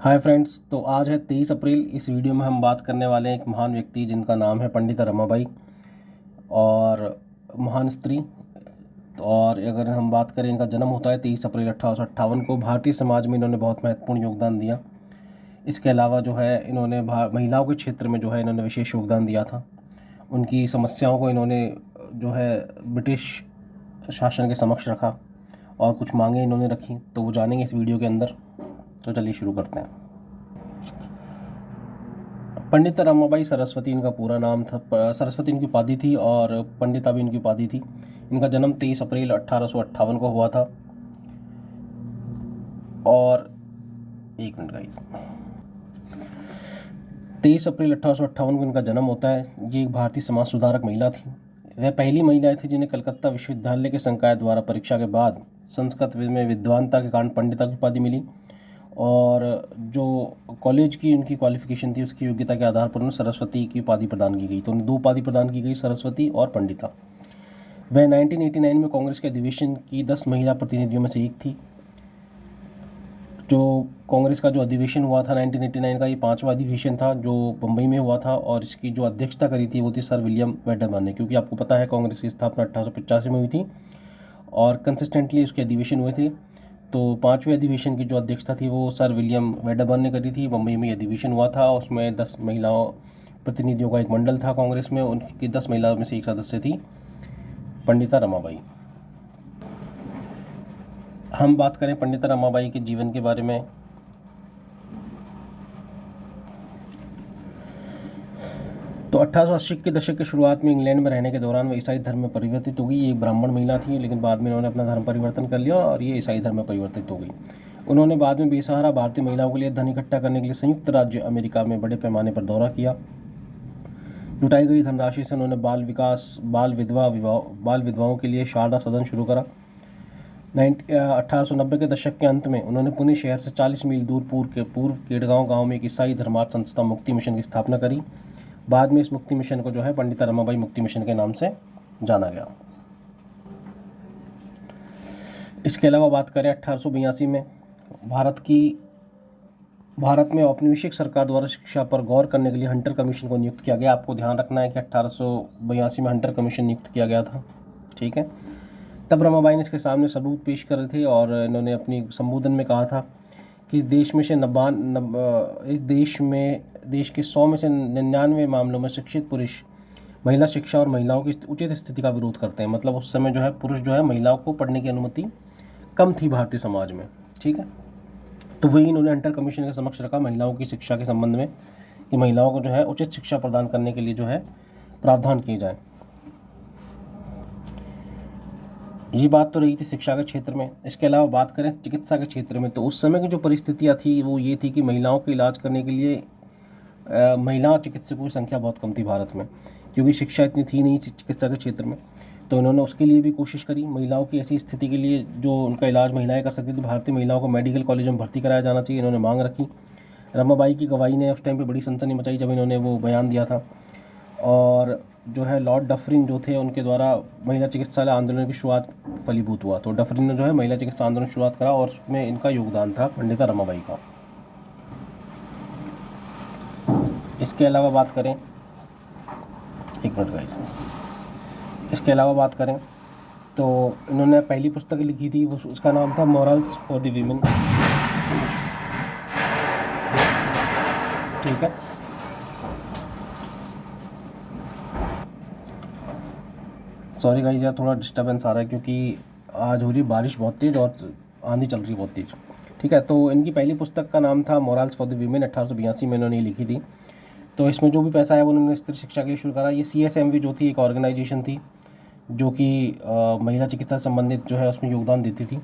Hi friends, तो आज है 23 अप्रैल। इस वीडियो में हम बात करने वाले हैं एक महान व्यक्ति जिनका नाम है पंडिता रमाबाई और महान स्त्री। और अगर हम बात करें, इनका जन्म होता है 23 अप्रैल 1858 को। भारतीय समाज में इन्होंने बहुत महत्वपूर्ण योगदान दिया। इसके अलावा जो है इन्होंने महिलाओं के क्षेत्र में जो है इन्होंने विशेष योगदान दिया था। उनकी समस्याओं को इन्होंने जो है ब्रिटिश शासन के समक्ष रखा और कुछ मांगे इन्होंने रखी, तो वो जानेंगे इस वीडियो के अंदर। तो चलिए शुरू करते हैं। पंडिता रमाबाई सरस्वती इनका पूरा नाम था। सरस्वती इनकी उपाधि थी और पंडिता भी इनकी उपाधि थी। इनका जन्म 23 अप्रैल 1858 को हुआ था। और एक मिनट गाइस, 23 अप्रैल 1858 को इनका जन्म होता है। ये एक भारतीय समाज सुधारक महिला थी। वह पहली महिला थी जिन्हें कलकत्ता विश्वविद्यालय के संकाय द्वारा परीक्षा के बाद संस्कृत में विद्वानता के कारण पंडिता की उपाधि मिली। और जो कॉलेज की उनकी क्वालिफिकेशन थी, उसकी योग्यता के आधार पर उन्हें सरस्वती की उपाधि प्रदान की गई। तो उन्हें 2 उपाधि प्रदान की गई, सरस्वती और पंडिता। वह 1989 में कांग्रेस के अधिवेशन की 10 महिला प्रतिनिधियों में से एक थी। जो कांग्रेस का जो अधिवेशन हुआ था 1989 का, ये 5वां अधिवेशन था जो बम्बई में हुआ था। और इसकी जो अध्यक्षता करी थी वो थी सर विलियम वेडरबर्न ने, क्योंकि आपको पता है कांग्रेस की स्थापना 1885 में हुई थी और कंसिस्टेंटली उसके अधिवेशन हुए थे। तो 5वें अधिवेशन की जो अध्यक्षता थी वो सर विलियम वेडरबर्न ने करी थी। बम्बई में अधिवेशन हुआ था, उसमें 10 महिलाओं प्रतिनिधियों का एक मंडल था कांग्रेस में। उनकी 10 महिलाओं में से एक सदस्य थी पंडिता रमाबाई। हम बात करें पंडिता रमाबाई के जीवन के बारे में, तो 1880 के दशक के शुरुआत में इंग्लैंड में रहने के दौरान वो ईसाई धर्म में परिवर्तित हो गई। ये एक ब्राह्मण महिला थी, लेकिन बाद में उन्होंने अपना धर्म परिवर्तन कर लिया और ये ईसाई धर्म में परिवर्तित हो गई। उन्होंने बाद में बेसहारा भारतीय महिलाओं के लिए धन इकट्ठा करने के लिए संयुक्त राज्य अमेरिका में बड़े पैमाने पर दौरा किया। जुटाई गई धनराशि से उन्होंने बाल विधवाओं के लिए शारदा सदन शुरू करा। 1890 के दशक के अंत में उन्होंने पुणे शहर से 40 मील दूर पूर्व केड़गांव गांव में एक ईसाई धर्मार्थ संस्था मुक्ति मिशन की स्थापना करी। बाद में इस मुक्ति मिशन को जो है पंडिता रमाबाई मुक्ति मिशन के नाम से जाना गया। इसके अलावा बात करें 1882 में भारत में औपनिवेशिक सरकार द्वारा शिक्षा पर गौर करने के लिए हंटर कमीशन को नियुक्त किया गया। आपको ध्यान रखना है कि 1882 में हंटर कमीशन नियुक्त किया गया था, ठीक है। तब रमाबाई ने इसके सामने सबूत पेश करे थे और इन्होंने अपनी संबोधन में कहा था कि इस देश के 100 में से 99 मामलों में शिक्षित पुरुष महिला शिक्षा और महिलाओं की उचित स्थिति का विरोध करते हैं। मतलब उस समय जो है पुरुष जो है महिलाओं को पढ़ने की अनुमति कम थी भारतीय समाज में, ठीक है। तो वही इन्होंने हंटर कमीशन के समक्ष रखा महिलाओं की शिक्षा के संबंध में, कि महिलाओं को जो है उचित शिक्षा प्रदान करने के लिए जो है प्रावधान किए जाए। ये बात तो रही थी शिक्षा के क्षेत्र में। इसके अलावा बात करें चिकित्सा के क्षेत्र में, तो उस समय की जो परिस्थितियाँ थी वो ये थी कि महिलाओं के इलाज करने के लिए महिला चिकित्सकों की संख्या बहुत कम थी भारत में, क्योंकि शिक्षा इतनी थी नहीं चिकित्सा के क्षेत्र में। तो इन्होंने उसके लिए भी कोशिश करी। महिलाओं की ऐसी स्थिति के लिए जो उनका इलाज महिलाएं कर सकती थी, भारतीय महिलाओं को मेडिकल कॉलेज में भर्ती कराया जाना चाहिए, इन्होंने मांग रखी। रमाबाई की गवाही ने उस टाइम पे बड़ी सनसनी मचाई जब इन्होंने वो बयान दिया था। और जो है लॉर्ड डफरिन जो थे, उनके द्वारा महिला चिकित्सालय आंदोलन की शुरुआत फलीभूत हुआ। तो डफरिन ने जो है महिला चिकित्सा आंदोलन की शुरुआत करा और उसमें इनका योगदान था पंडिता रमाबाई का। इसके अलावा बात करें, एक मिनट गाइस, इसके अलावा बात करें तो इन्होंने पहली पुस्तक लिखी थी, उसका नाम था मॉरल्स फॉर द वीमेन, ठीक है। सॉरी गाइस, यार थोड़ा डिस्टर्बेंस आ रहा है क्योंकि आज हो रही बारिश बहुत तेज़ और आंधी चल रही बहुत तेज़, ठीक है। तो इनकी पहली पुस्तक का नाम था मॉरल्स फॉर द वीमेन, 1882 में इन्होंने लिखी थी। तो इसमें जो भी पैसा है वो उन्होंने स्त्री शिक्षा के लिए शुरू करा। ये CSMV जो थी एक ऑर्गेनाइजेशन थी जो कि महिला चिकित्सा से संबंधित जो है उसमें योगदान देती थी।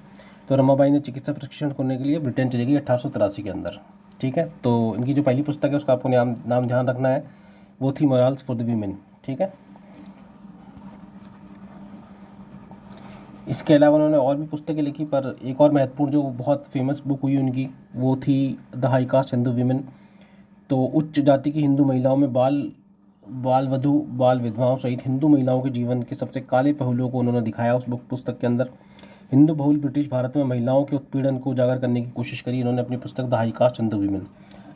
तो रमाबाई ने चिकित्सा प्रशिक्षण करने के लिए ब्रिटेन चली गई 1883 के अंदर, ठीक है। तो इनकी जो पहली पुस्तक है उसका आपको नाम ध्यान रखना है, वो थी मॉरल्स फॉर द वीमेन, ठीक है। इसके अलावा उन्होंने और भी पुस्तकें लिखी, पर एक और महत्वपूर्ण जो बहुत फेमस बुक हुई उनकी वो थी the high caste Hindu women. तो उच्च जाति की हिंदू महिलाओं में बाल वधु बाल विधवाओं सहित हिंदू महिलाओं के जीवन के सबसे काले पहलुओं को उन्होंने दिखाया उस पुस्तक के अंदर। हिंदू बहुल ब्रिटिश भारत में महिलाओं के उत्पीड़न को उजागर करने की कोशिश करी इन्होंने अपनी पुस्तक the high cast and the women.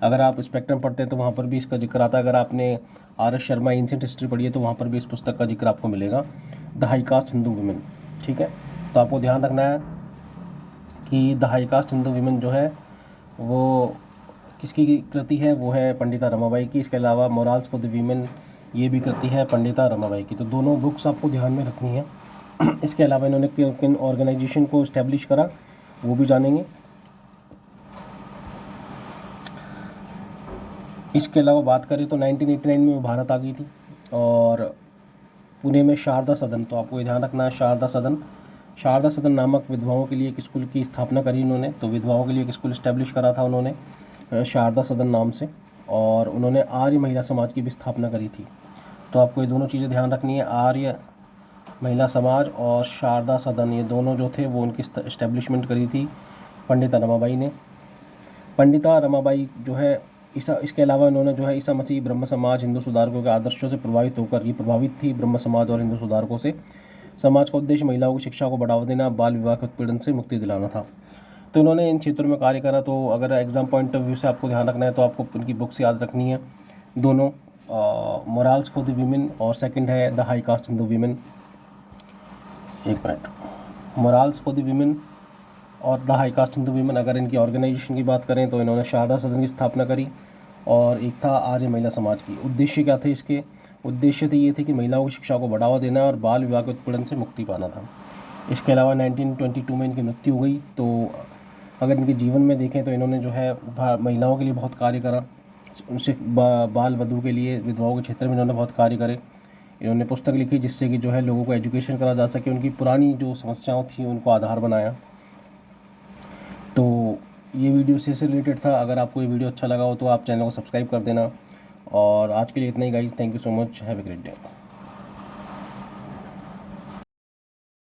अगर आप स्पेक्ट्रम पढ़ते हैं तो वहाँ पर भी इसका जिक्र आता है। अगर आपने आर.एस. शर्मा एंशिएंट हिस्ट्री पढ़ी है तो वहाँ पर भी इस पुस्तक का जिक्र आपको मिलेगा, the high caste Hindu women. ठीक है, तो आपको ध्यान रखना है कि the high caste Hindu women जो है वो किसकी कृति है, वो है पंडिता रमाबाई की। इसके अलावा मोराल्स फॉर द वीमेन ये भी कृति है पंडिता रमाबाई की। तो दोनों बुक्स आपको ध्यान में रखनी है। इसके अलावा इन्होंने किन ऑर्गेनाइजेशन को इस्टेब्लिश करा वो भी जानेंगे। इसके अलावा बात करें तो 1989 में वो भारत आ गई थी और पुणे में शारदा सदन, तो आपको ये ध्यान रखना है शारदा सदन नामक विधवाओं के लिए एक स्कूल की स्थापना करी इन्होंने। तो विधवाओं के लिए एक स्कूल इस्टेब्लिश करा था उन्होंने शारदा सदन नाम से, और उन्होंने आर्य महिला समाज की भी स्थापना करी थी। तो आपको ये दोनों चीज़ें ध्यान रखनी है, आर्य महिला समाज और शारदा सदन, ये दोनों जो थे वो उनकी इस्टेब्लिशमेंट करी थी पंडिता रमाबाई ने। पंडिता रमाबाई जो है इसके अलावा इन्होंने जो है ईसा मसीह, ब्रह्म समाज, हिंदू सुधारकों के आदर्शों से प्रभावित होकर ये प्रभावित थी ब्रह्म समाज और हिंदू सुधारकों से। समाज का उद्देश्य महिलाओं की शिक्षा को बढ़ावा देना, बाल विवाह के उत्पीड़न से मुक्ति दिलाना था। तो इन्होंने इन क्षेत्रों में कार्य करा। तो अगर एग्जाम पॉइंट ऑफ व्यू से आपको ध्यान रखना है तो आपको उनकी बुक्स याद रखनी है दोनों, मोराल्स फॉर द वीमेन और सेकंड है the high caste Hindu women. एक minute, morals for the women और the high caste Hindu women. अगर इनकी ऑर्गेनाइजेशन की बात करें तो इन्होंने शारदा सदन की स्थापना करी और एक था आर्य महिला समाज की। उद्देश्य क्या थे इसके? उद्देश्य तो ये थे कि महिलाओं की शिक्षा को बढ़ावा देना और बाल विवाह के उत्पीड़न से मुक्ति पाना था। इसके अलावा 1922 में इनकी मृत्यु हो गई। तो अगर इनके जीवन में देखें तो इन्होंने जो है महिलाओं के लिए बहुत कार्य करा, उनसे बाल वधू के लिए, विधवाओं के क्षेत्र में इन्होंने बहुत कार्य करे। इन्होंने पुस्तक लिखी जिससे कि जो है लोगों को एजुकेशन करा जा सके, उनकी पुरानी जो समस्याओं थी उनको आधार बनाया। तो ये वीडियो से रिलेटेड था। अगर आपको ये वीडियो अच्छा लगा हो तो आप चैनल को सब्सक्राइब कर देना। और आज के लिए इतना ही guys, thank you so much, have a great day.